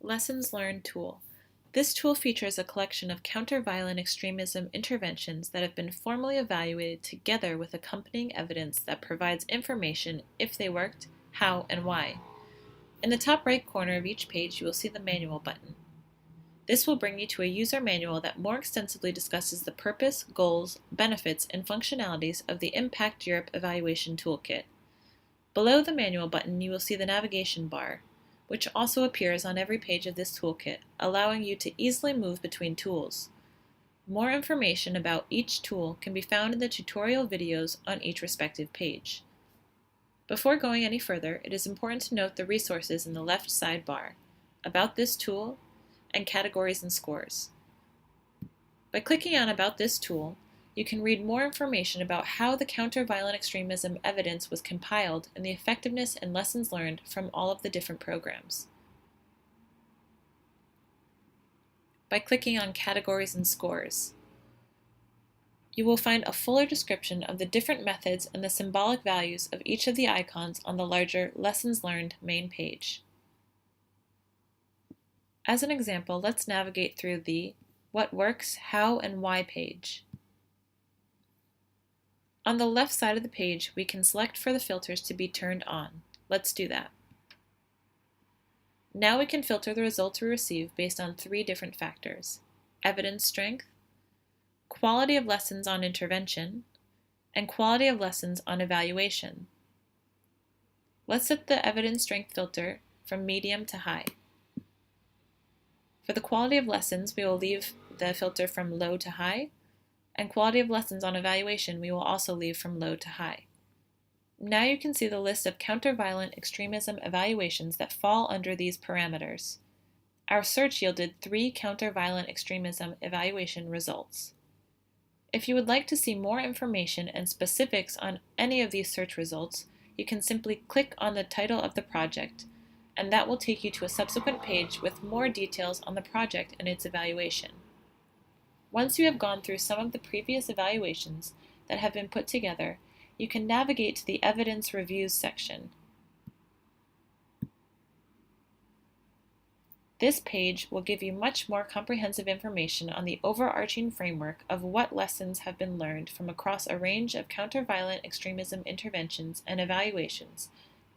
Lessons Learned tool. This tool features a collection of counter-violent extremism interventions that have been formally evaluated together with accompanying evidence that provides information if they worked, how, and why. In the top right corner of each page, you will see the Manual button. This will bring you to a user manual that more extensively discusses the purpose, goals, benefits, and functionalities of the Impact Europe Evaluation Toolkit. Below the Manual button, you will see the navigation bar, which also appears on every page of this toolkit, allowing you to easily move between tools. More information about each tool can be found in the tutorial videos on each respective page. Before going any further, it is important to note the resources in the left sidebar, About this tool, and Categories and Scores. By clicking on About this tool, you can read more information about how the counter-violent extremism evidence was compiled and the effectiveness and lessons learned from all of the different programs. By clicking on Categories and Scores, you will find a fuller description of the different methods and the symbolic values of each of the icons on the larger Lessons Learned main page. As an example, let's navigate through the What Works, How, and Why page. On the left side of the page, we can select for the filters to be turned on. Let's do that. Now we can filter the results we receive based on 3 different factors: evidence strength, quality of lessons on intervention, and quality of lessons on evaluation. Let's set the evidence strength filter from medium to high. For the quality of lessons, we will leave the filter from low to high, and quality of lessons on evaluation we will also leave from low to high. Now you can see the list of counter-violent extremism evaluations that fall under these parameters. Our search yielded 3 counter-violent extremism evaluation results. If you would like to see more information and specifics on any of these search results, you can simply click on the title of the project, and that will take you to a subsequent page with more details on the project and its evaluation. Once you have gone through some of the previous evaluations that have been put together, you can navigate to the Evidence Reviews section. This page will give you much more comprehensive information on the overarching framework of what lessons have been learned from across a range of counter-violent extremism interventions and evaluations,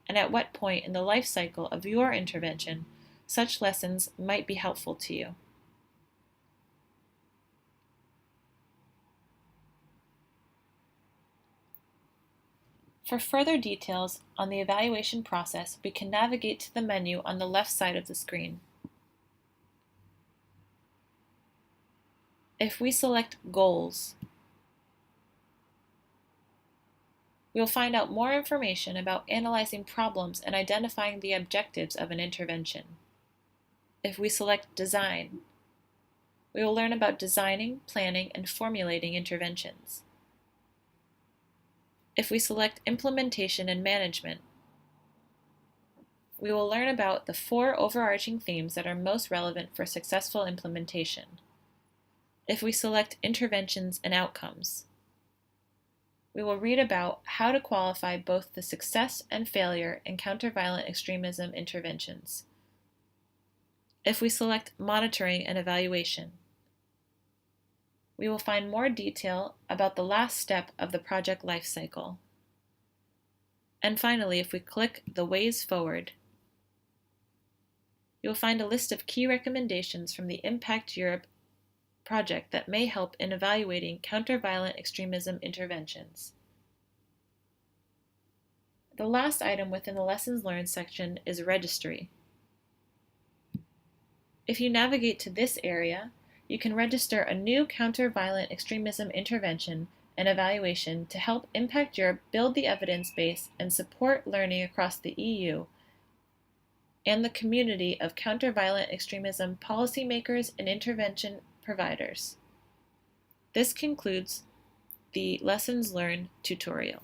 and at what point in the life cycle of your intervention such lessons might be helpful to you. For further details on the evaluation process, we can navigate to the menu on the left side of the screen. If we select Goals, we will find out more information about analyzing problems and identifying the objectives of an intervention. If we select Design, we will learn about designing, planning, and formulating interventions. If we select Implementation and Management, we will learn about the 4 overarching themes that are most relevant for successful implementation. If we select Interventions and Outcomes, we will read about how to qualify both the success and failure in counter-violent extremism interventions. If we select Monitoring and Evaluation, we will find more detail about the last step of the project life cycle. And finally, if we click the Ways Forward, you'll find a list of key recommendations from the Impact Europe project that may help in evaluating counter-violent extremism interventions. The last item within the Lessons Learned section is Registry. If you navigate to this area, you can register a new counter-violent extremism intervention and evaluation to help Impact Europe build the evidence base and support learning across the EU and the community of counter-violent extremism policymakers and intervention providers. This concludes the Lessons Learned tutorial.